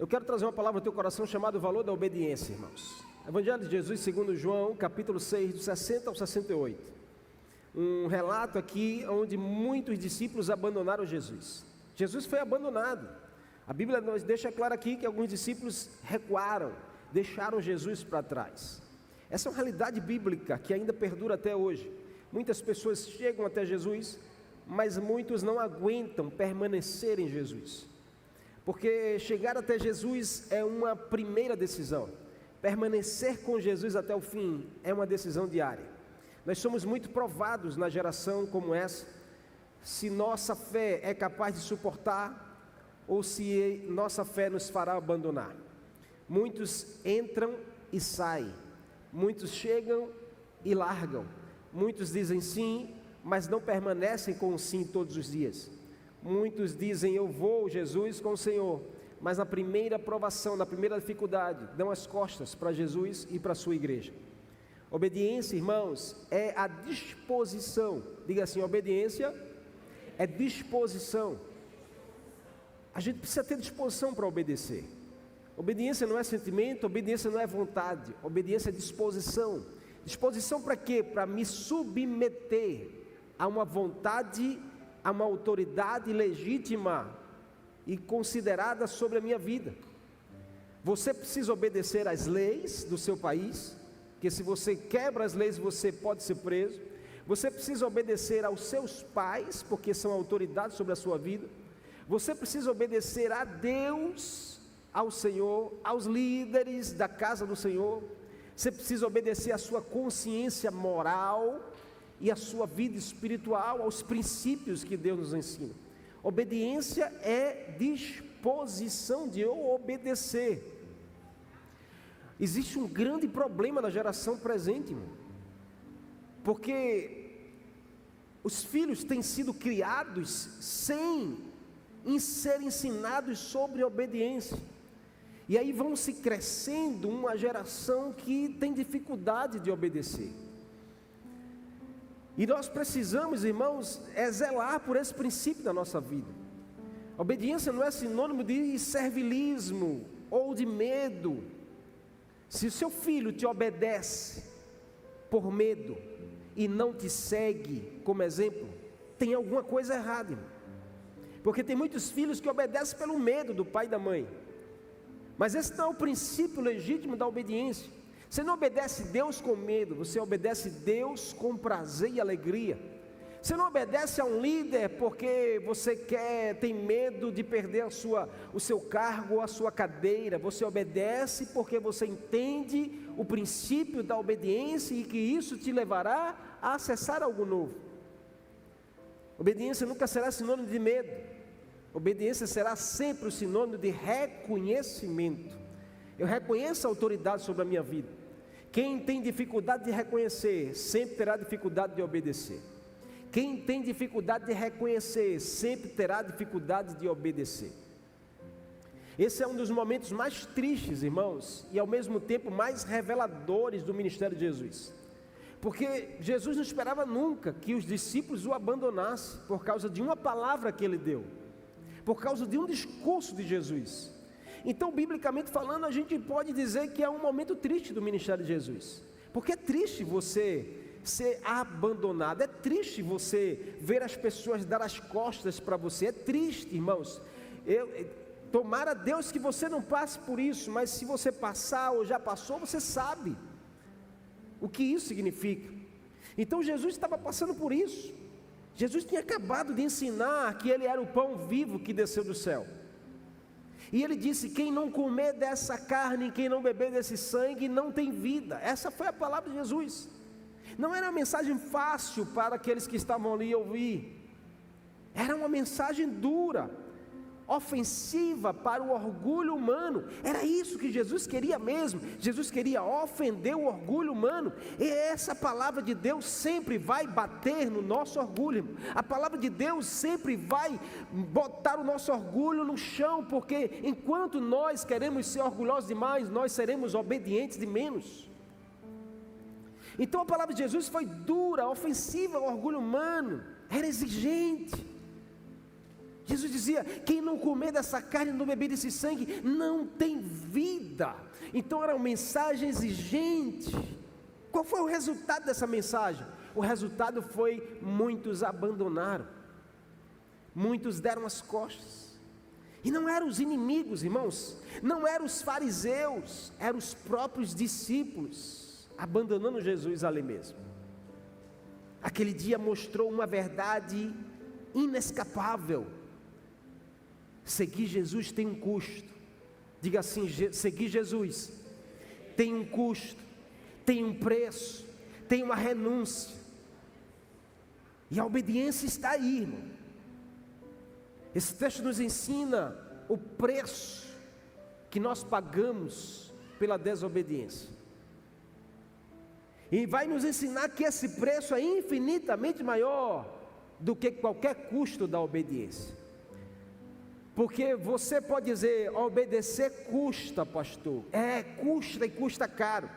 Eu quero trazer uma palavra ao teu coração chamada o valor da obediência, irmãos. Evangelho de Jesus, segundo João, capítulo 6, do 60 ao 68. Um relato aqui onde muitos discípulos abandonaram Jesus. Jesus foi abandonado. A Bíblia nos deixa claro aqui que alguns discípulos recuaram, deixaram Jesus para trás. Essa é uma realidade bíblica que ainda perdura até hoje. Muitas pessoas chegam até Jesus, mas muitos não aguentam permanecer em Jesus. Porque chegar até Jesus é uma primeira decisão. Permanecer com Jesus até o fim é uma decisão diária. Nós somos muito provados na geração como essa, se nossa fé é capaz de suportar ou se nossa fé nos fará abandonar. Muitos entram e saem, muitos chegam e largam, muitos dizem sim, mas não permanecem com o sim todos os dias. Muitos dizem eu vou, Jesus, com o Senhor, mas na primeira provação, na primeira dificuldade, dão as costas para Jesus e para a sua igreja. Obediência, irmãos, é a disposição. Diga assim, obediência é disposição. A gente precisa ter disposição para obedecer. Obediência não é sentimento, obediência não é vontade, obediência é disposição. Disposição para quê? Para me submeter a uma vontade, a uma autoridade legítima e considerada sobre a minha vida. Você precisa obedecer às leis do seu país, que se você quebra as leis você pode ser preso. Você precisa obedecer aos seus pais, porque são autoridades sobre a sua vida. Você precisa obedecer a Deus, ao Senhor, aos líderes da casa do Senhor. Você precisa obedecer à sua consciência moral e à sua vida espiritual, aos princípios que Deus nos ensina. Obediência é disposição de eu obedecer. Existe um grande problema na geração presente, irmão, porque os filhos têm sido criados sem ser ensinados sobre obediência, e aí vão se crescendo uma geração que tem dificuldade de obedecer. E nós precisamos, irmãos, zelar por esse princípio na nossa vida. Obediência não é sinônimo de servilismo ou de medo. Se o seu filho te obedece por medo e não te segue como exemplo, tem alguma coisa errada, irmão. Porque tem muitos filhos que obedecem pelo medo do pai e da mãe. Mas esse não é o princípio legítimo da obediência. Você não obedece Deus com medo, você obedece Deus com prazer e alegria. Você não obedece a um líder porque você tem medo de perder o seu cargo ou a sua cadeira. Você obedece porque você entende o princípio da obediência e que isso te levará a acessar algo novo. Obediência nunca será sinônimo de medo. Obediência será sempre o sinônimo de reconhecimento. Eu reconheço a autoridade sobre a minha vida. Quem tem dificuldade de reconhecer, sempre terá dificuldade de obedecer. Quem tem dificuldade de reconhecer, sempre terá dificuldade de obedecer. Esse é um dos momentos mais tristes, irmãos, e ao mesmo tempo mais reveladores do ministério de Jesus. Porque Jesus não esperava nunca que os discípulos o abandonassem por causa de uma palavra que ele deu, por causa de um discurso de Jesus. Então, biblicamente falando, a gente pode dizer que é um momento triste do ministério de Jesus, porque é triste você ser abandonado, é triste você ver as pessoas dar as costas para você, é triste, irmãos. Tomara a Deus que você não passe por isso, mas se você passar ou já passou, você sabe o que isso significa. Então Jesus estava passando por isso. Jesus tinha acabado de ensinar que ele era o pão vivo que desceu do céu. E ele disse: quem não comer dessa carne, quem não beber desse sangue, não tem vida. Essa foi a palavra de Jesus. Não era uma mensagem fácil para aqueles que estavam ali ouvir. Era uma mensagem dura, ofensiva para o orgulho humano. Era isso que Jesus queria mesmo. Jesus queria ofender o orgulho humano. E essa palavra de Deus sempre vai bater no nosso orgulho. A palavra de Deus sempre vai botar o nosso orgulho no chão, porque enquanto nós queremos ser orgulhosos demais, nós seremos obedientes de menos. Então a palavra de Jesus foi dura, ofensiva ao orgulho humano, era exigente. Jesus dizia: quem não comer dessa carne e não beber desse sangue, não tem vida. Então era uma mensagem exigente. Qual foi o resultado dessa mensagem? O resultado foi: muitos abandonaram, muitos deram as costas. E não eram os inimigos, irmãos, não eram os fariseus, eram os próprios discípulos, abandonando Jesus ali mesmo. Aquele dia mostrou uma verdade inescapável: seguir Jesus tem um custo. Diga assim: seguir Jesus tem um custo, tem um preço, tem uma renúncia. E a obediência está aí, irmão. Esse texto nos ensina o preço que nós pagamos pela desobediência. E vai nos ensinar que esse preço é infinitamente maior do que qualquer custo da obediência. Porque você pode dizer: obedecer custa, pastor. Custa e custa caro.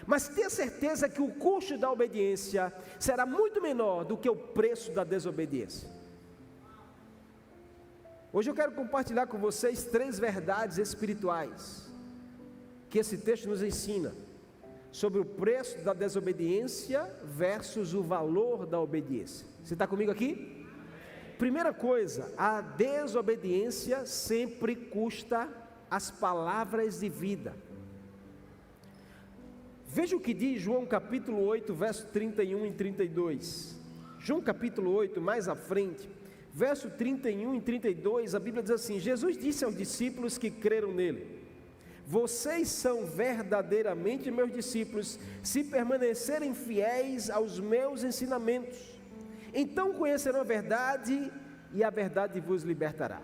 Mas tenha certeza que o custo da obediência será muito menor do que o preço da desobediência. Hoje eu quero compartilhar com vocês 3 verdades espirituais que esse texto nos ensina sobre o preço da desobediência versus o valor da obediência. Você está comigo aqui? Primeira coisa: a desobediência sempre custa as palavras de vida. Veja o que diz João capítulo 8, verso 31 e 32. João capítulo 8, mais à frente, verso 31 e 32, a Bíblia diz assim: Jesus disse aos discípulos que creram nele: vocês são verdadeiramente meus discípulos, se permanecerem fiéis aos meus ensinamentos. Então conhecerão a verdade, e a verdade vos libertará.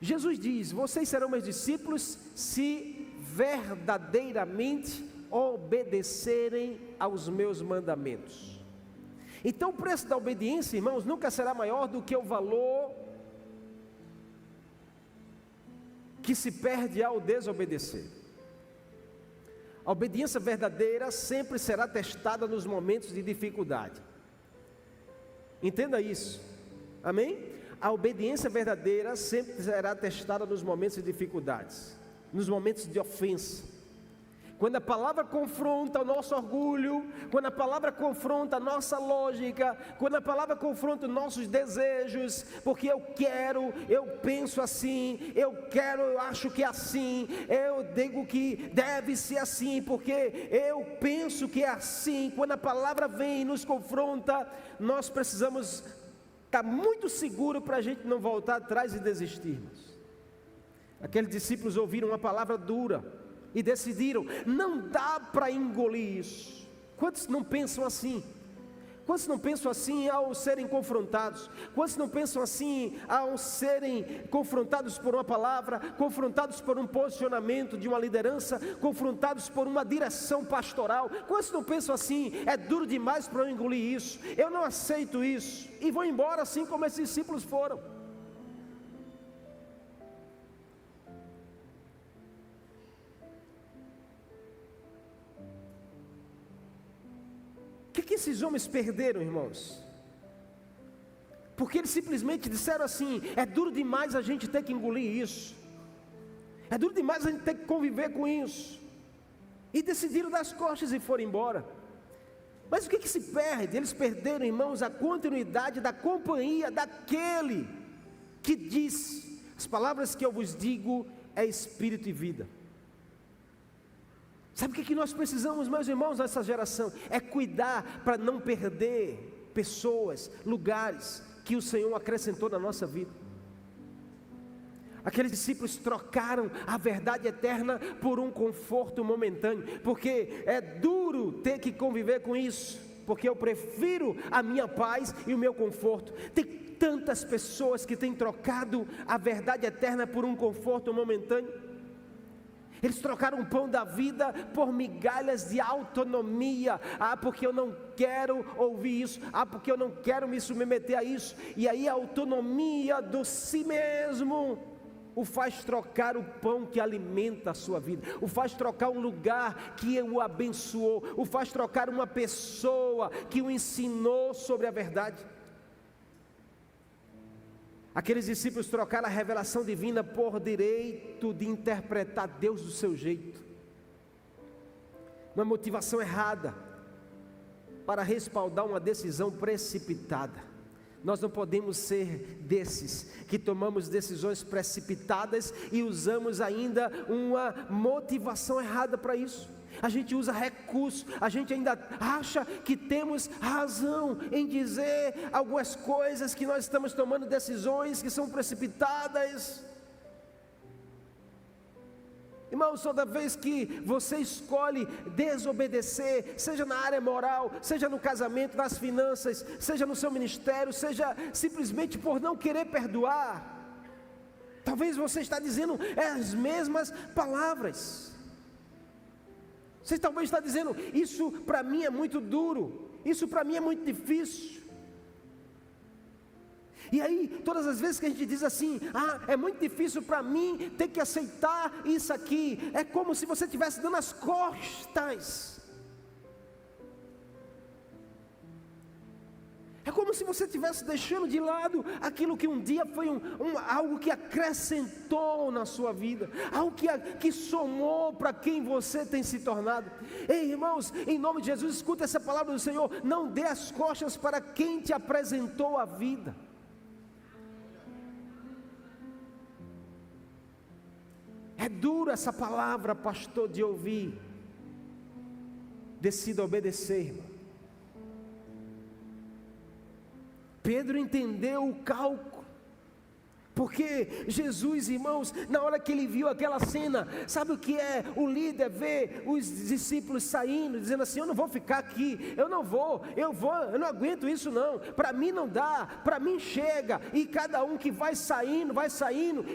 Jesus diz: vocês serão meus discípulos se verdadeiramente obedecerem aos meus mandamentos. Então o preço da obediência, irmãos, nunca será maior do que o valor que se perde ao desobedecer. A obediência verdadeira sempre será testada nos momentos de dificuldade. Entenda isso, amém? A obediência verdadeira sempre será testada nos momentos de dificuldades, nos momentos de ofensa. Quando a palavra confronta o nosso orgulho, quando a palavra confronta a nossa lógica, quando a palavra confronta os nossos desejos, porque eu quero, eu penso assim, eu acho que é assim, eu digo que deve ser assim, porque eu penso que é assim. Quando a palavra vem e nos confronta, nós precisamos estar muito seguros para a gente não voltar atrás e desistirmos. Aqueles discípulos ouviram uma palavra dura e decidiram: não dá para engolir isso. Quantos não pensam assim? Quantos não pensam assim ao serem confrontados? Quantos não pensam assim ao serem confrontados por uma palavra, confrontados por um posicionamento de uma liderança, confrontados por uma direção pastoral? Quantos não pensam assim: é duro demais para eu engolir isso, eu não aceito isso, e vão embora assim como esses discípulos foram? O que esses homens perderam, irmãos? Porque eles simplesmente disseram assim: é duro demais a gente ter que engolir isso, é duro demais a gente ter que conviver com isso, e decidiram dar as costas e foram embora. Mas o que se perde? Eles perderam, irmãos, a continuidade da companhia daquele que disse: as palavras que eu vos digo é espírito e vida. Sabe o que nós precisamos, meus irmãos, nessa geração? É cuidar para não perder pessoas, lugares que o Senhor acrescentou na nossa vida. Aqueles discípulos trocaram a verdade eterna por um conforto momentâneo, porque é duro ter que conviver com isso, porque eu prefiro a minha paz e o meu conforto. Tem tantas pessoas que têm trocado a verdade eterna por um conforto momentâneo. Eles trocaram o pão da vida por migalhas de autonomia. Porque eu não quero ouvir isso. Porque eu não quero me submeter a isso. E aí a autonomia do si mesmo o faz trocar o pão que alimenta a sua vida, o faz trocar um lugar que o abençoou, o faz trocar uma pessoa que o ensinou sobre a verdade. Aqueles discípulos trocaram a revelação divina por direito de interpretar Deus do seu jeito, uma motivação errada, para respaldar uma decisão precipitada. Nós não podemos ser desses que tomamos decisões precipitadas e usamos ainda uma motivação errada para isso. A gente usa recurso, a gente ainda acha que temos razão em dizer algumas coisas, que nós estamos tomando decisões que são precipitadas. Irmãos, toda vez que você escolhe desobedecer, seja na área moral, seja no casamento, nas finanças, seja no seu ministério, seja simplesmente por não querer perdoar, talvez você está dizendo as mesmas palavras. Você talvez está dizendo, isso para mim é muito duro, isso para mim é muito difícil. E aí, todas as vezes que a gente diz assim, é muito difícil para mim ter que aceitar isso aqui, é como se você estivesse dando as costas. É como se você estivesse deixando de lado aquilo que um dia foi algo que acrescentou na sua vida, algo que somou para quem você tem se tornado. Ei, irmãos, em nome de Jesus, escuta essa palavra do Senhor: não dê as costas para quem te apresentou a vida. É duro essa palavra, pastor, de ouvir. Decida obedecer, irmão. Pedro entendeu o cálculo, porque Jesus, irmãos, na hora que ele viu aquela cena, sabe o que é o líder ver os discípulos saindo, dizendo assim: eu não vou ficar aqui, eu não aguento isso não, para mim não dá, para mim chega, e cada um que vai saindo,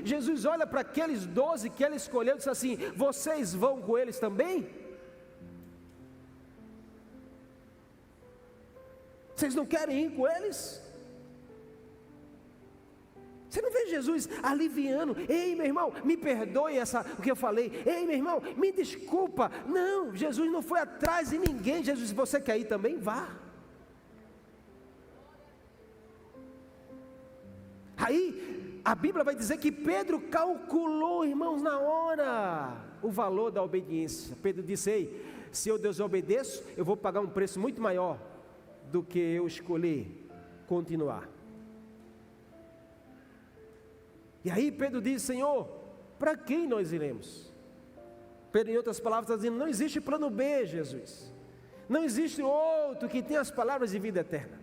Jesus olha para aqueles 12 que ele escolheu e diz assim: vocês vão com eles também? Vocês não querem ir com eles? Você não vê Jesus aliviando: ei, meu irmão, me perdoe o que eu falei, ei, meu irmão, me desculpa. Não, Jesus não foi atrás de ninguém. Jesus, se você quer ir também, vá. Aí, a Bíblia vai dizer que Pedro calculou, irmãos, na hora, o valor da obediência. Pedro disse: ei, se eu desobedeço, eu vou pagar um preço muito maior do que eu escolher continuar. E aí Pedro diz: Senhor, para quem nós iremos? Pedro, em outras palavras, está dizendo: não existe plano B, Jesus. Não existe outro que tenha as palavras de vida eterna.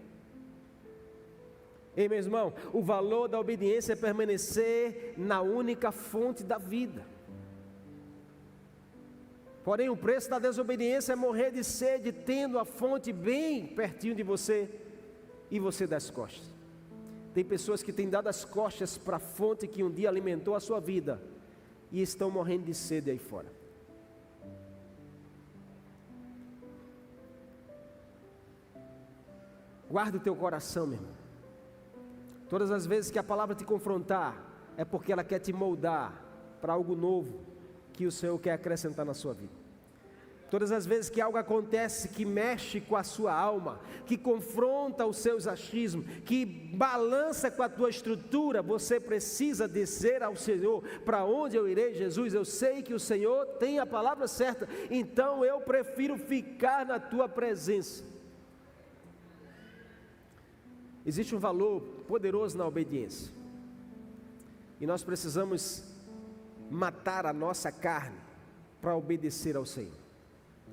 Ei, meu irmão, o valor da obediência é permanecer na única fonte da vida. Porém, o preço da desobediência é morrer de sede, tendo a fonte bem pertinho de você, e você dá as costas. Tem pessoas que têm dado as costas para a fonte que um dia alimentou a sua vida e estão morrendo de sede aí fora. Guarda o teu coração, meu irmão. Todas as vezes que a palavra te confrontar, é porque ela quer te moldar para algo novo que o Senhor quer acrescentar na sua vida. Todas as vezes que algo acontece que mexe com a sua alma, que confronta os seus achismos, que balança com a tua estrutura, você precisa dizer ao Senhor: para onde eu irei, Jesus? Eu sei que o Senhor tem a palavra certa, então eu prefiro ficar na tua presença. Existe um valor poderoso na obediência, e nós precisamos matar a nossa carne para obedecer ao Senhor.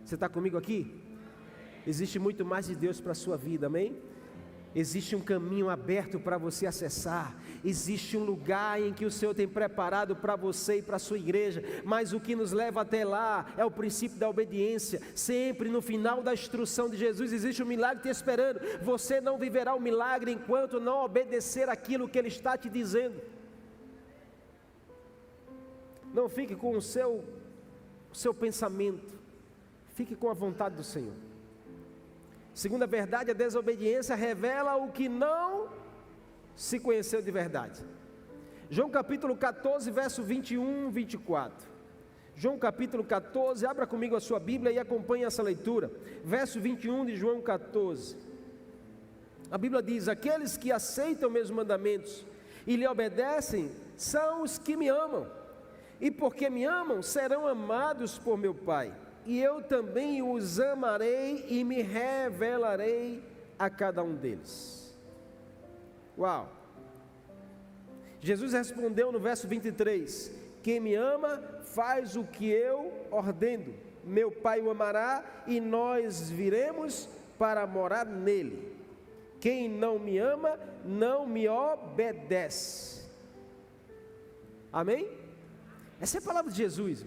Você está comigo aqui? Existe muito mais de Deus para a sua vida, amém? Existe um caminho aberto para você acessar, existe um lugar em que o Senhor tem preparado para você e para a sua igreja, mas o que nos leva até lá é o princípio da obediência. Sempre no final da instrução de Jesus existe um milagre te esperando. Você não viverá o milagre enquanto não obedecer aquilo que Ele está te dizendo. Não fique com o seu pensamento, fique com a vontade do Senhor. Segunda verdade, a desobediência revela o que não se conheceu de verdade. João capítulo 14, verso 21, 24. João capítulo 14, abra comigo a sua Bíblia e acompanhe essa leitura. Verso 21 de João 14. A Bíblia diz: aqueles que aceitam meus mandamentos e lhe obedecem são os que me amam. E porque me amam, serão amados por meu Pai. E eu também os amarei e me revelarei a cada um deles. Uau! Jesus respondeu no verso 23: quem me ama faz o que eu ordeno. Meu Pai o amará e nós viremos para morar nele. Quem não me ama, não me obedece. Amém? Essa é a palavra de Jesus.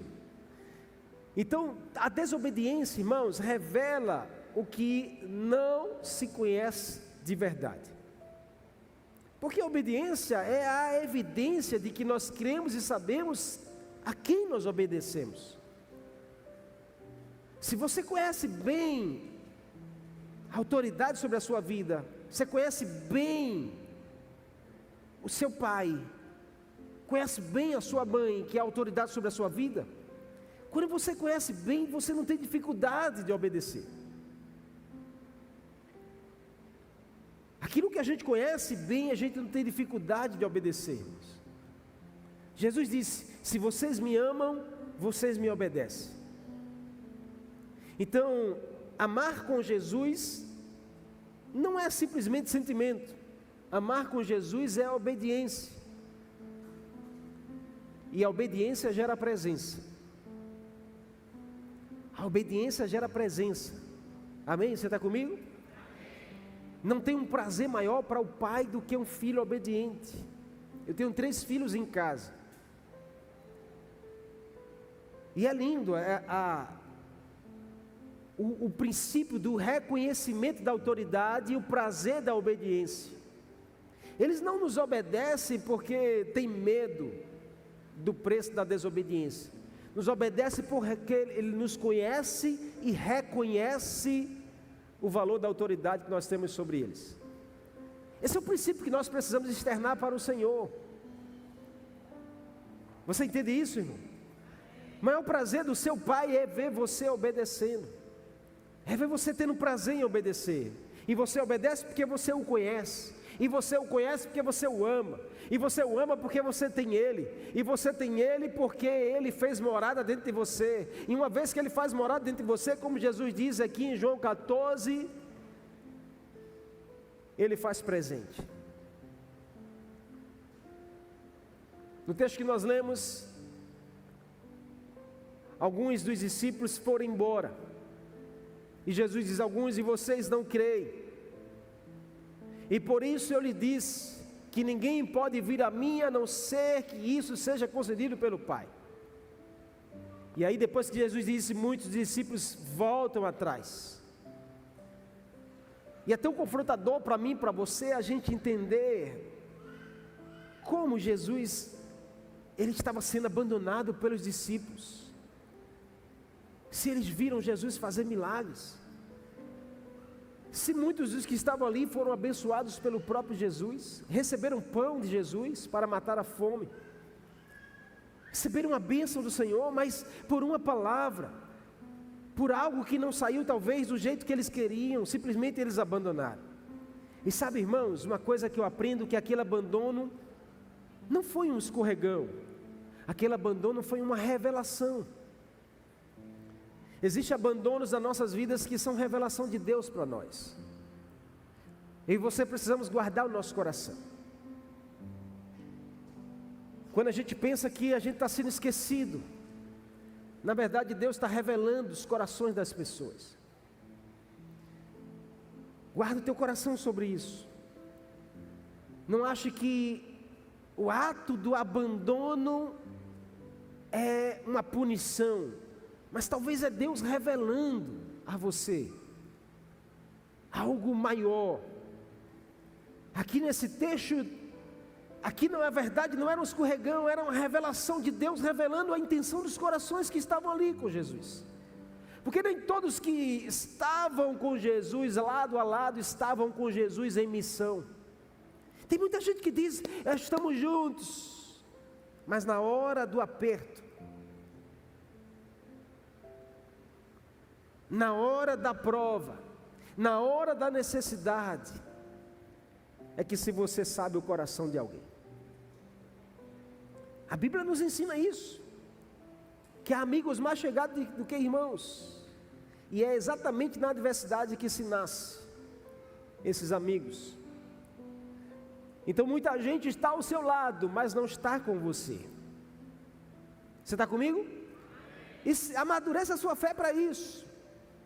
Então, a desobediência, irmãos, revela o que não se conhece de verdade. Porque a obediência é a evidência de que nós cremos e sabemos a quem nós obedecemos. Se você conhece bem a autoridade sobre a sua vida, você conhece bem o seu pai, conhece bem a sua mãe, que é a autoridade sobre a sua vida, quando você conhece bem, você não tem dificuldade de obedecer. Aquilo que a gente conhece bem, a gente não tem dificuldade de obedecermos. Jesus disse: se vocês me amam, vocês me obedecem. Então, amar com Jesus não é simplesmente sentimento. Amar com Jesus é obediência. E a obediência gera presença. A obediência gera presença. Amém? Você está comigo? Não tem um prazer maior para o pai do que um filho obediente. Eu tenho 3 filhos em casa. E é lindo o princípio do reconhecimento da autoridade e o prazer da obediência. Eles não nos obedecem porque tem medo do preço da desobediência. Nos obedece porque Ele nos conhece e reconhece o valor da autoridade que nós temos sobre eles. Esse é o princípio que nós precisamos externar para o Senhor. Você entende isso, irmão? O maior prazer do seu pai é ver você obedecendo, é ver você tendo prazer em obedecer. E você obedece porque você o conhece, e você o conhece porque você o ama, e você o ama porque você tem Ele, e você tem Ele porque Ele fez morada dentro de você. E uma vez que Ele faz morada dentro de você, como Jesus diz aqui em João 14, Ele faz presente. No texto que nós lemos, alguns dos discípulos foram embora, e Jesus diz: alguns de vocês não creem, e por isso eu lhe disse que ninguém pode vir a mim a não ser que isso seja concedido pelo Pai. E aí, depois que Jesus disse, muitos discípulos voltam atrás. E é tão confrontador para mim e para você a gente entender como Jesus, ele estava sendo abandonado pelos discípulos. Se eles viram Jesus fazer milagres, se muitos dos que estavam ali foram abençoados pelo próprio Jesus, receberam pão de Jesus para matar a fome, receberam a bênção do Senhor, mas por uma palavra, por algo que não saiu talvez do jeito que eles queriam, simplesmente eles abandonaram. E sabe, irmãos, uma coisa que eu aprendo, que aquele abandono não foi um escorregão, aquele abandono foi uma revelação. Existem abandonos das nossas vidas que são revelação de Deus para nós. Eu e você precisamos guardar o nosso coração. Quando a gente pensa que a gente está sendo esquecido, na verdade Deus está revelando os corações das pessoas. Guarda o teu coração sobre isso. Não ache que o ato do abandono é uma punição, mas talvez é Deus revelando a você algo maior. Aqui nesse texto, aqui não é verdade, não era um escorregão, era uma revelação de Deus revelando a intenção dos corações que estavam ali com Jesus. Porque nem todos que estavam com Jesus lado a lado estavam com Jesus em missão. Tem muita gente que diz: estamos juntos, mas na hora do aperto, na hora da prova, na hora da necessidade, é que se você sabe o coração de alguém. A Bíblia nos ensina isso, que há amigos mais chegados do que irmãos, e é exatamente na adversidade que se nasce esses amigos. Então muita gente está ao seu lado, mas não está com você. Você está comigo? Amadureça a sua fé para isso,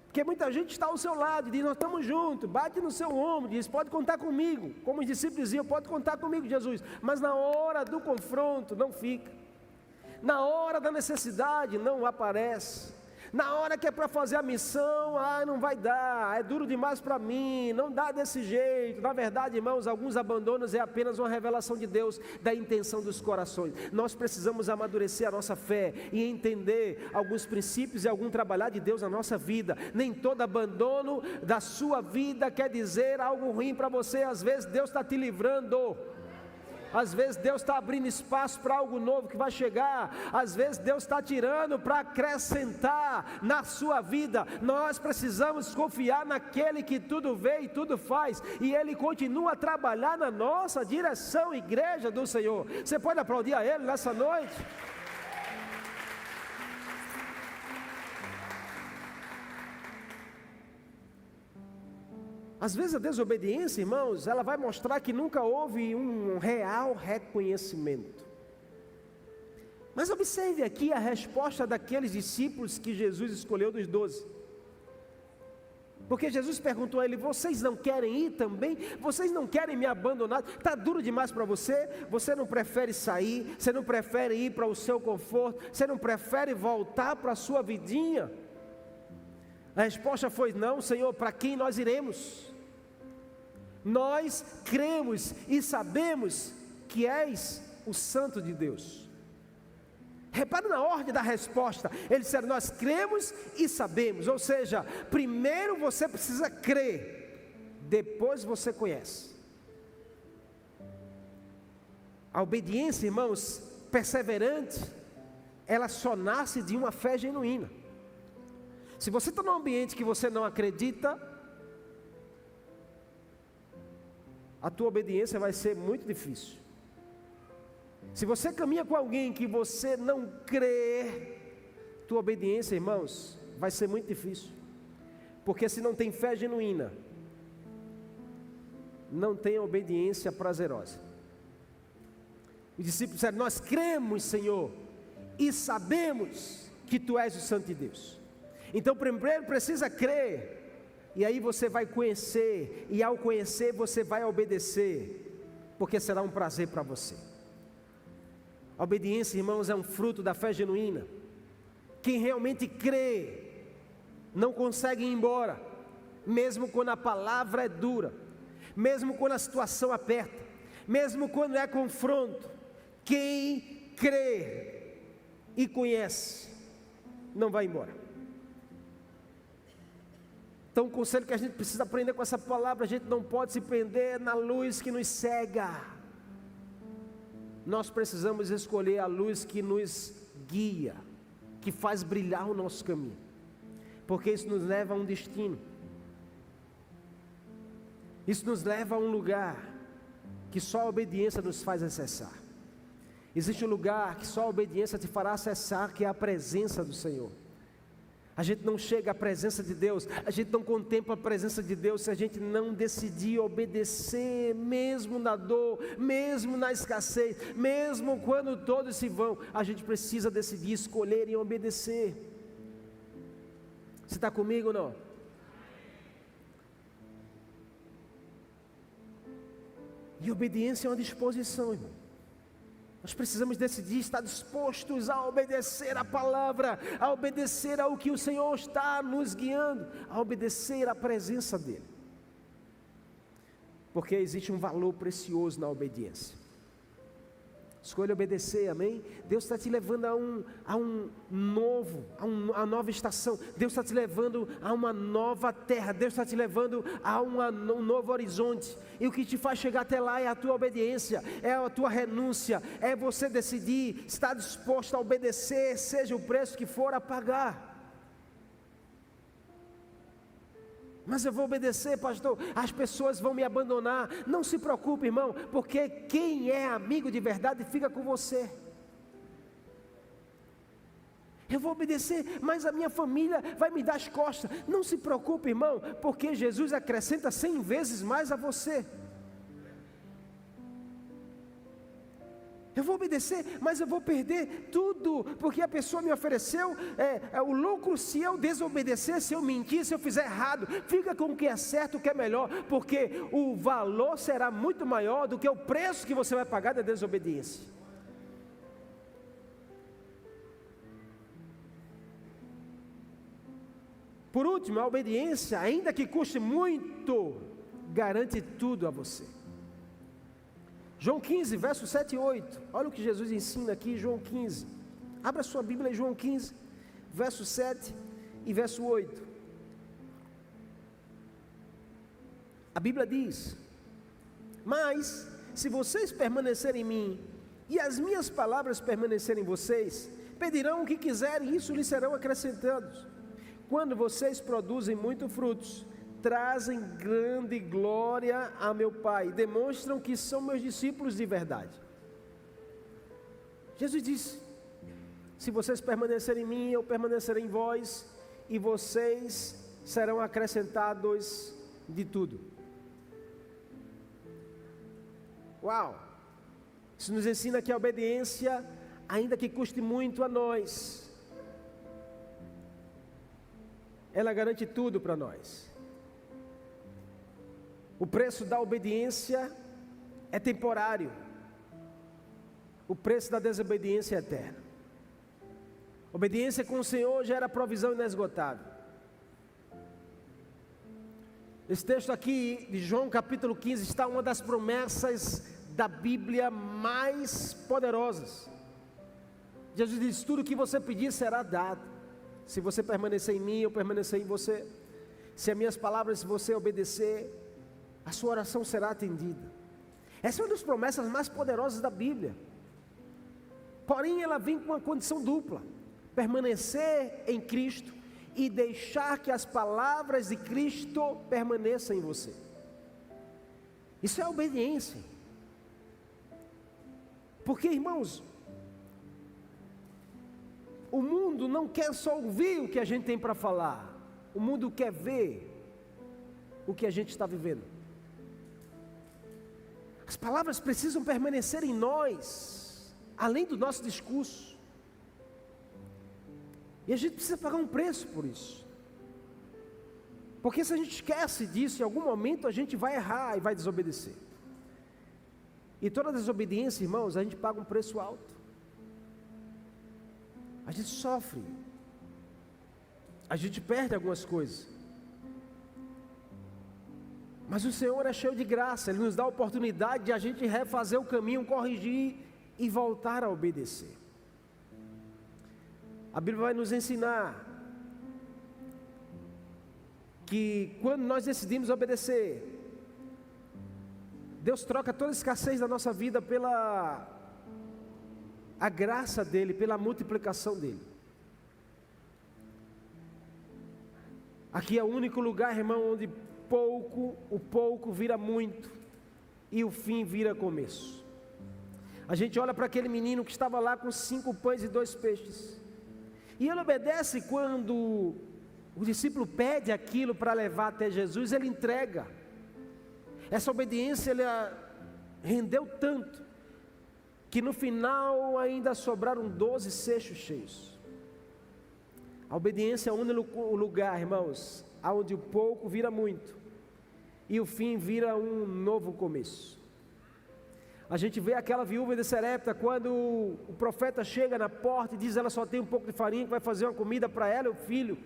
porque muita gente está ao seu lado e diz: nós estamos juntos, bate no seu ombro, diz: pode contar comigo, como os discípulos diziam: pode contar comigo, Jesus. Mas na hora do confronto não fica, na hora da necessidade não aparece, na hora que é para fazer a missão, não vai dar, é duro demais para mim, não dá desse jeito. Na verdade, irmãos, alguns abandonos é apenas uma revelação de Deus, da intenção dos corações. Nós precisamos amadurecer a nossa fé e entender alguns princípios e algum trabalhar de Deus na nossa vida. Nem todo abandono da sua vida quer dizer algo ruim para você. Às vezes Deus está te livrando, às vezes Deus está abrindo espaço para algo novo que vai chegar, às vezes Deus está tirando para acrescentar na sua vida. Nós precisamos confiar naquele que tudo vê e tudo faz, e Ele continua a trabalhar na nossa direção, igreja do Senhor. Você pode aplaudir a Ele nessa noite? Às vezes a desobediência, irmãos, ela vai mostrar que nunca houve um real reconhecimento. Mas observe aqui a resposta daqueles discípulos que Jesus escolheu dos 12. Porque Jesus perguntou a ele: vocês não querem ir também? Vocês não querem me abandonar? Está duro demais para você? Você não prefere sair? Você não prefere ir para o seu conforto? Você não prefere voltar para a sua vidinha? A resposta foi: não, Senhor, para quem nós iremos? Nós cremos e sabemos que és o Santo de Deus. Repare na ordem da resposta. Eles disseram: nós cremos e sabemos. Ou seja, primeiro você precisa crer, depois você conhece. A obediência, irmãos, perseverante, ela só nasce de uma fé genuína. Se você está num ambiente que você não acredita, a tua obediência vai ser muito difícil. Se você caminha com alguém que você não crê, tua obediência, irmãos, vai ser muito difícil. Porque se não tem fé genuína, não tem obediência prazerosa. Os discípulos disseram: nós cremos, Senhor, e sabemos que Tu és o Santo de Deus. Então primeiro precisa crer, e aí você vai conhecer, e ao conhecer você vai obedecer, porque será um prazer para você. A obediência, irmãos, é um fruto da fé genuína. Quem realmente crê não consegue ir embora, mesmo quando a palavra é dura, mesmo quando a situação aperta, mesmo quando é confronto. Quem crê e conhece não vai embora. Então o conselho que a gente precisa aprender com essa palavra: a gente não pode se prender na luz que nos cega. Nós precisamos escolher a luz que nos guia, que faz brilhar o nosso caminho, porque isso nos leva a um destino, isso nos leva a um lugar que só a obediência nos faz acessar. Existe um lugar que só a obediência te fará acessar, que é a presença do Senhor. A gente não chega à presença de Deus, a gente não contempla a presença de Deus se a gente não decidir obedecer, mesmo na dor, mesmo na escassez, mesmo quando todos se vão. A gente precisa decidir, escolher e obedecer. Você está comigo ou não? E obediência é uma disposição, irmão. Nós precisamos decidir, estar dispostos a obedecer a palavra, a obedecer ao que o Senhor está nos guiando, a obedecer à presença dEle. Porque existe um valor precioso na obediência. Escolha obedecer, amém? Deus está te levando a uma nova estação. Deus está te levando a uma nova terra. Deus está te levando a um novo horizonte. E o que te faz chegar até lá é a tua obediência, é a tua renúncia, é você decidir, estar disposto a obedecer, seja o preço que for a pagar. Mas eu vou obedecer, pastor, as pessoas vão me abandonar. Não se preocupe, irmão, porque quem é amigo de verdade fica com você. Eu vou obedecer, mas a minha família vai me dar as costas. Não se preocupe, irmão, porque Jesus acrescenta 100 vezes mais a você. Eu vou obedecer, mas eu vou perder tudo, porque a pessoa me ofereceu o lucro se eu desobedecer, se eu mentir, se eu fizer errado. Fica com o que é certo, o que é melhor, porque o valor será muito maior do que o preço que você vai pagar da desobediência. Por último, a obediência, ainda que custe muito, garante tudo a você. João 15, versos 7 e 8, olha o que Jesus ensina aqui, João 15, abra sua Bíblia em João 15, verso 7 e verso 8, a Bíblia diz: mas se vocês permanecerem em mim, e as minhas palavras permanecerem em vocês, pedirão o que quiserem, e isso lhes serão acrescentados. Quando vocês produzem muitos frutos, trazem grande glória a meu Pai, demonstram que são meus discípulos de verdade. Jesus disse: se vocês permanecerem em mim, eu permanecerei em vós, e vocês serão acrescentados de tudo. Uau! Isso nos ensina que a obediência, ainda que custe muito a nós, ela garante tudo para nós. O preço da obediência é temporário, o preço da desobediência é eterno. Obediência com o Senhor gera provisão inesgotável. Esse texto aqui de João capítulo 15 está uma das promessas da Bíblia mais poderosas. Jesus diz: tudo que você pedir será dado, se você permanecer em mim, eu permanecer em você. Se as minhas palavras, se você obedecer, a sua oração será atendida. Essa é uma das promessas mais poderosas da Bíblia. Porém, ela vem com uma condição dupla: permanecer em Cristo e deixar que as palavras de Cristo permaneçam em você. Isso é obediência. Porque, irmãos, o mundo não quer só ouvir o que a gente tem para falar, o mundo quer ver o que a gente está vivendo. As palavras precisam permanecer em nós, além do nosso discurso. E a gente precisa pagar um preço por isso. Porque se a gente esquece disso, em algum momento a gente vai errar e vai desobedecer. E toda desobediência, irmãos, a gente paga um preço alto. A gente sofre. A gente perde algumas coisas. Mas o Senhor é cheio de graça, Ele nos dá a oportunidade de a gente refazer o caminho, corrigir e voltar a obedecer. A Bíblia vai nos ensinar que quando nós decidimos obedecer, Deus troca toda a escassez da nossa vida pela a graça dEle, pela multiplicação dEle. Aqui é o único lugar, irmão, onde o pouco vira muito e o fim vira começo. A gente olha para aquele menino que estava lá com 5 pães e 2 peixes, e ele obedece. Quando o discípulo pede aquilo para levar até Jesus, ele entrega. Essa obediência ele rendeu tanto que no final ainda sobraram 12 cestos cheios. A obediência é o único lugar, irmãos, onde o pouco vira muito e o fim vira um novo começo. A gente vê aquela viúva de Sarepta, quando o profeta chega na porta e diz: ela só tem um pouco de farinha, que vai fazer uma comida para ela e o filho.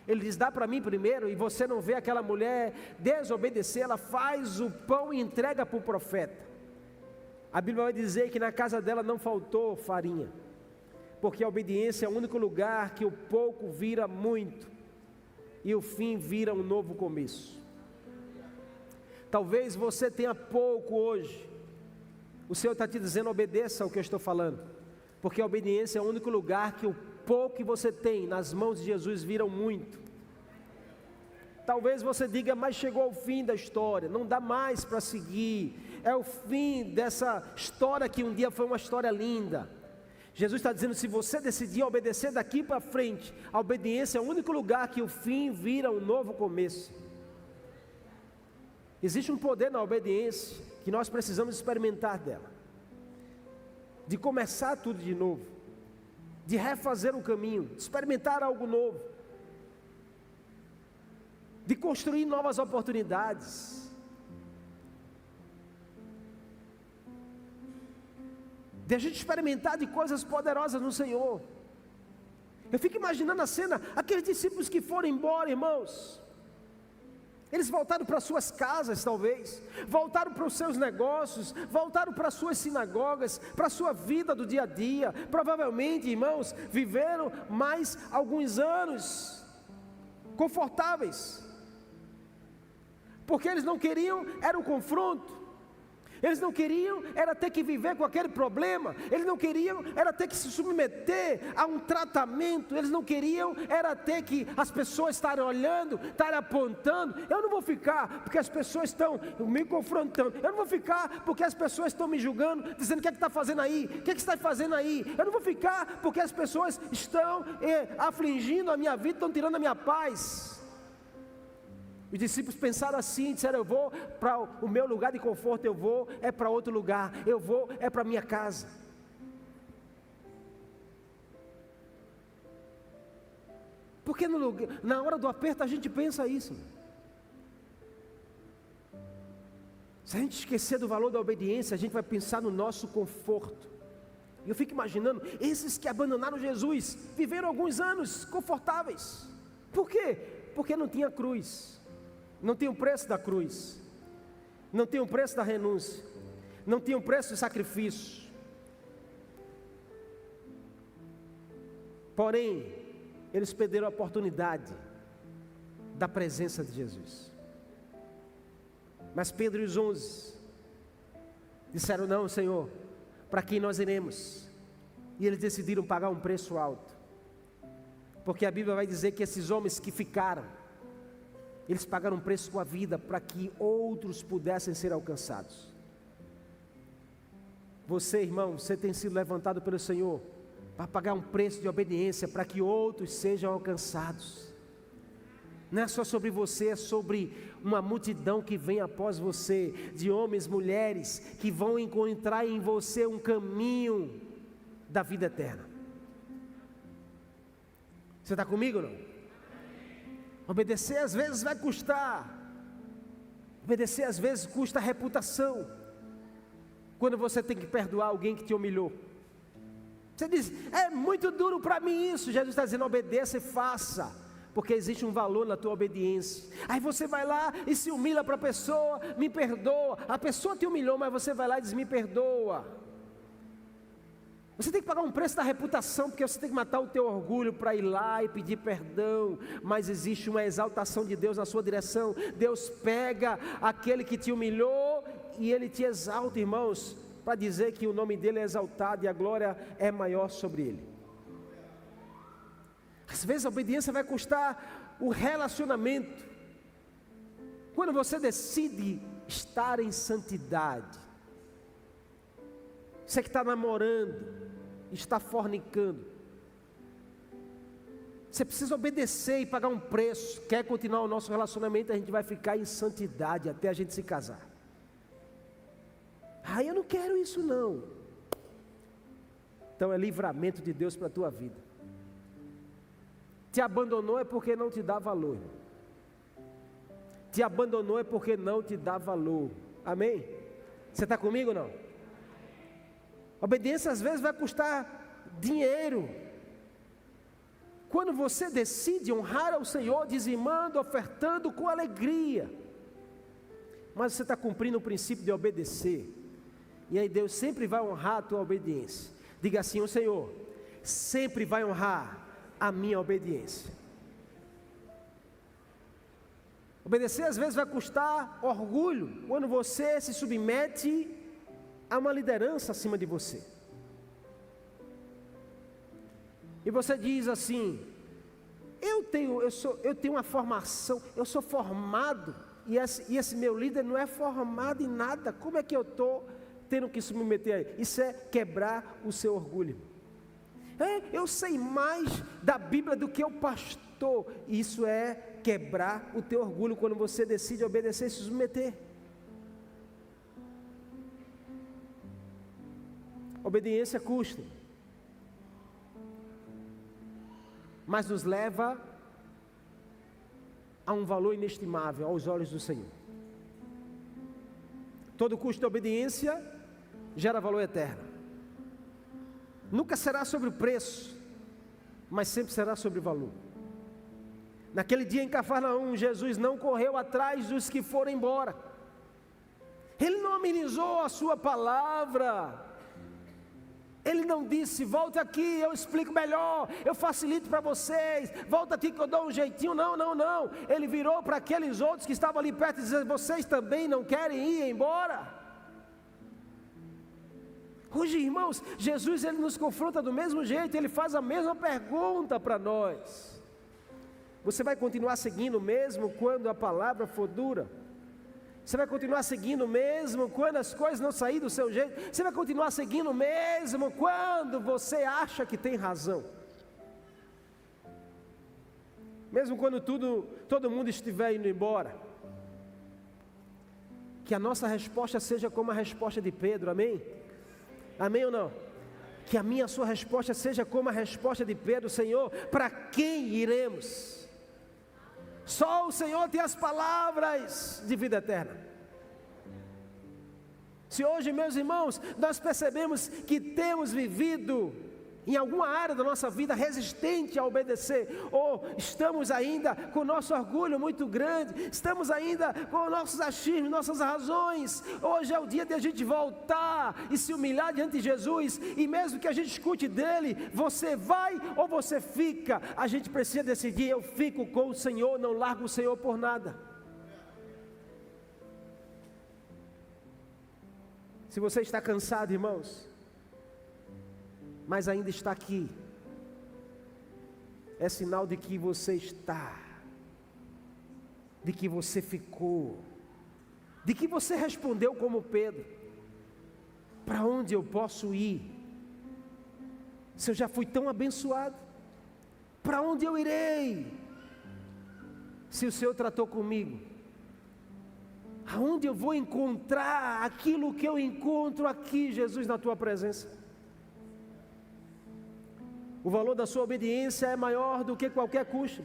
Ele diz: dá para mim primeiro. E você não vê aquela mulher desobedecer, ela faz o pão e entrega para o profeta. A Bíblia vai dizer que na casa dela não faltou farinha, porque a obediência é o único lugar que o pouco vira muito e o fim vira um novo começo. Talvez você tenha pouco hoje, o Senhor está te dizendo: obedeça ao que eu estou falando, porque a obediência é o único lugar que o pouco que você tem nas mãos de Jesus viram muito. Talvez você diga: mas chegou ao fim da história, não dá mais para seguir, é o fim dessa história que um dia foi uma história linda. Jesus está dizendo, se você decidir obedecer daqui para frente, a obediência é o único lugar que o fim vira um novo começo. Existe um poder na obediência, que nós precisamos experimentar dela, de começar tudo de novo, de refazer um caminho, de experimentar algo novo, de construir novas oportunidades, de a gente experimentar de coisas poderosas no Senhor. Eu fico imaginando a cena, aqueles discípulos que foram embora, irmãos, eles voltaram para suas casas talvez, voltaram para os seus negócios, voltaram para as suas sinagogas, para a sua vida do dia a dia, provavelmente, irmãos, viveram mais alguns anos confortáveis, porque eles não queriam, era um confronto. Eles não queriam, era ter que viver com aquele problema. Eles não queriam, era ter que se submeter a um tratamento. Eles não queriam, era ter que as pessoas estarem olhando, estarem apontando. Eu não vou ficar porque as pessoas estão me confrontando. Eu não vou ficar porque as pessoas estão me julgando, dizendo o que é que está fazendo aí, o que é que está fazendo aí. Eu não vou ficar porque as pessoas estão afligindo a minha vida, estão tirando a minha paz. Os discípulos pensaram assim, disseram, eu vou para o meu lugar de conforto, eu vou, é para outro lugar, eu vou, é para a minha casa. Porque na hora do aperto a gente pensa isso. Se a gente esquecer do valor da obediência, a gente vai pensar no nosso conforto. E eu fico imaginando, esses que abandonaram Jesus, viveram alguns anos confortáveis. Por quê? Porque não tinha cruz. Não tem o preço da cruz, não tem o preço da renúncia, não tem o preço do sacrifício. Porém, eles perderam a oportunidade da presença de Jesus. Mas Pedro e os 11 disseram, não, Senhor, para quem nós iremos? E eles decidiram pagar um preço alto, porque a Bíblia vai dizer que esses homens que ficaram, eles pagaram um preço com a vida para que outros pudessem ser alcançados. Você, irmão, você tem sido levantado pelo Senhor para pagar um preço de obediência para que outros sejam alcançados. Não é só sobre você, é sobre uma multidão que vem após você, de homens, mulheres, que vão encontrar em você um caminho da vida eterna. Você está comigo ou não? Obedecer às vezes vai custar. Obedecer às vezes custa a reputação. Quando você tem que perdoar alguém que te humilhou. Você diz, é muito duro para mim isso. Jesus está dizendo, obedeça e faça. Porque existe um valor na tua obediência. Aí você vai lá e se humilha para a pessoa, me perdoa. A pessoa te humilhou, mas você vai lá e diz, me perdoa. Você tem que pagar um preço da reputação, porque você tem que matar o teu orgulho para ir lá e pedir perdão. Mas existe uma exaltação de Deus na sua direção. Deus pega aquele que te humilhou e Ele te exalta, irmãos, para dizer que o nome dEle é exaltado e a glória é maior sobre Ele. Às vezes a obediência vai custar o relacionamento. Quando você decide estar em santidade, você que está namorando, está fornicando, você precisa obedecer e pagar um preço. Quer continuar o nosso relacionamento, a gente vai ficar em santidade até a gente se casar. Eu não quero isso não. Então é livramento de Deus para a tua vida. Te abandonou é porque não te dá valor. Te abandonou é porque não te dá valor. Amém? Você está comigo ou não? Obediência às vezes vai custar dinheiro. Quando você decide honrar ao Senhor, dizimando, ofertando com alegria, mas você está cumprindo o princípio de obedecer, e aí Deus sempre vai honrar a tua obediência. Diga assim, o Senhor sempre vai honrar a minha obediência. Obedecer às vezes vai custar orgulho, quando você se submete a uma liderança acima de você. E você diz assim, eu tenho uma formação, eu sou formado, e esse meu líder não é formado em nada, como é que eu estou tendo que submeter a ele? Isso é quebrar o seu orgulho. Eu sei mais da Bíblia do que o pastor. Isso é quebrar o teu orgulho quando você decide obedecer e se submeter. Obediência custa, mas nos leva a um valor inestimável aos olhos do Senhor. Todo custo de obediência gera valor eterno. Nunca será sobre o preço, mas sempre será sobre o valor. Naquele dia em Cafarnaum, Jesus não correu atrás dos que foram embora. Ele não amenizou a sua palavra. Ele não disse, volta aqui, eu explico melhor, eu facilito para vocês, volta aqui que eu dou um jeitinho. Não. Ele virou para aqueles outros que estavam ali perto e disse, vocês também não querem ir embora? Hoje, irmãos, Jesus ele nos confronta do mesmo jeito, ele faz a mesma pergunta para nós. Você vai continuar seguindo mesmo quando a palavra for dura? Você vai continuar seguindo mesmo quando as coisas não saírem do seu jeito? Você vai continuar seguindo mesmo quando você acha que tem razão? Mesmo quando todo mundo estiver indo embora? Que a nossa resposta seja como a resposta de Pedro, amém? Amém ou não? Que a minha e a sua resposta seja como a resposta de Pedro, Senhor, para quem iremos? Só o Senhor tem as palavras de vida eterna. Se hoje, meus irmãos, nós percebemos que temos vivido em alguma área da nossa vida resistente a obedecer, ou estamos ainda com o nosso orgulho muito grande, estamos ainda com nossos achismos, nossas razões, hoje é o dia de a gente voltar e se humilhar diante de Jesus, e mesmo que a gente escute dele, você vai ou você fica, a gente precisa decidir, eu fico com o Senhor, não largo o Senhor por nada. Se você está cansado, irmãos, mas ainda está aqui, é sinal de que você está, de que você ficou, de que você respondeu como Pedro: para onde eu posso ir? Se eu já fui tão abençoado, para onde eu irei? Se o Senhor tratou comigo, aonde eu vou encontrar aquilo que eu encontro aqui, Jesus, na tua presença? O valor da sua obediência é maior do que qualquer custo,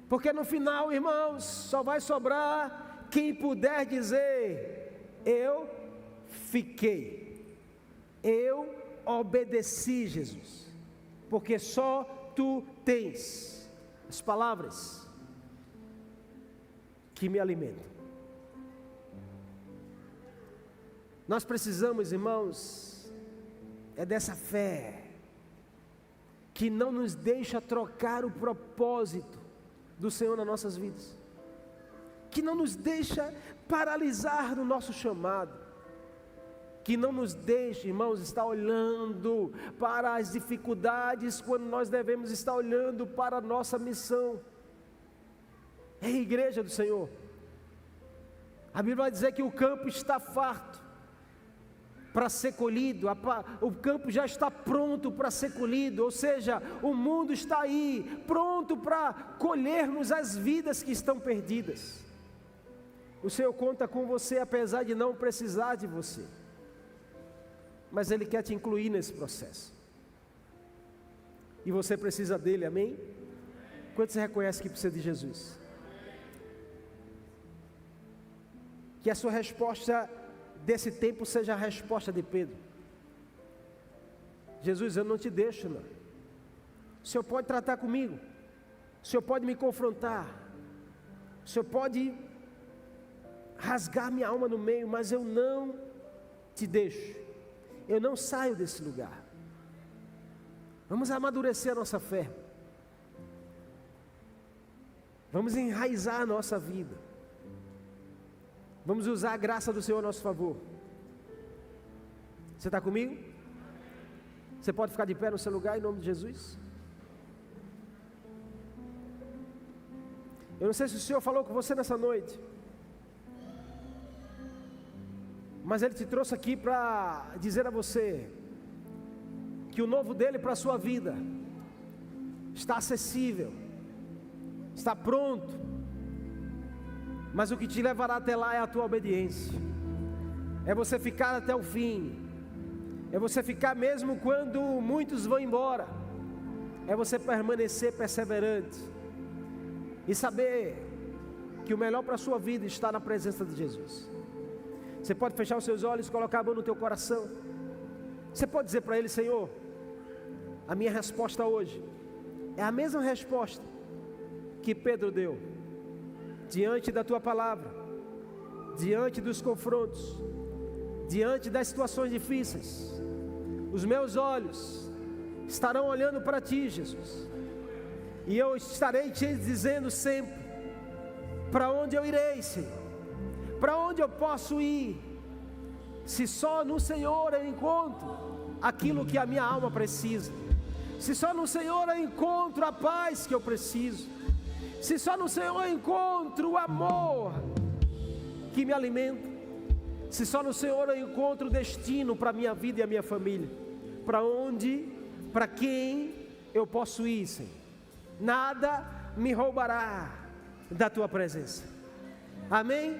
porque no final, irmãos, só vai sobrar quem puder dizer: eu fiquei, eu obedeci, Jesus, porque só tu tens as palavras que me alimentam. Nós precisamos, irmãos, dessa fé que não nos deixa trocar o propósito do Senhor nas nossas vidas, que não nos deixa paralisar no nosso chamado, que não nos deixa, irmãos, estar olhando para as dificuldades quando nós devemos estar olhando para a nossa missão. É a igreja do Senhor. A Bíblia vai dizer que o campo está farto para ser colhido, o campo já está pronto para ser colhido, ou seja, o mundo está aí, pronto para colhermos as vidas que estão perdidas. O Senhor conta com você, apesar de não precisar de você, mas Ele quer te incluir nesse processo, e você precisa dEle, amém? Quanto você reconhece que precisa de Jesus? Que a sua resposta desse tempo seja a resposta de Pedro: Jesus, eu não te deixo, não. O Senhor pode tratar comigo, o Senhor pode me confrontar, o Senhor pode rasgar minha alma no meio, mas eu não te deixo, eu não saio desse lugar. Vamos amadurecer a nossa fé, vamos enraizar a nossa vida, vamos usar a graça do Senhor a nosso favor. Você está comigo? Você pode ficar de pé no seu lugar em nome de Jesus? Eu não sei se o Senhor falou com você nessa noite, mas Ele te trouxe aqui para dizer a você que o novo dele para a sua vida está acessível, está pronto, mas o que te levará até lá é a tua obediência, é você ficar até o fim, é você ficar mesmo quando muitos vão embora, é você permanecer perseverante e saber que o melhor para a sua vida está na presença de Jesus. Você pode fechar os seus olhos, colocar a mão no teu coração, você pode dizer para Ele: Senhor, a minha resposta hoje é a mesma resposta que Pedro deu, diante da tua palavra, diante dos confrontos, diante das situações difíceis. Os meus olhos estarão olhando para ti, Jesus, e eu estarei te dizendo sempre para onde eu irei, Senhor, para onde eu posso ir, se só no Senhor eu encontro aquilo que a minha alma precisa, se só no Senhor eu encontro a paz que eu preciso, se só no Senhor eu encontro o amor que me alimenta, se só no Senhor eu encontro o destino para a minha vida e a minha família, para onde, para quem eu posso ir, Senhor. Nada me roubará da tua presença. Amém?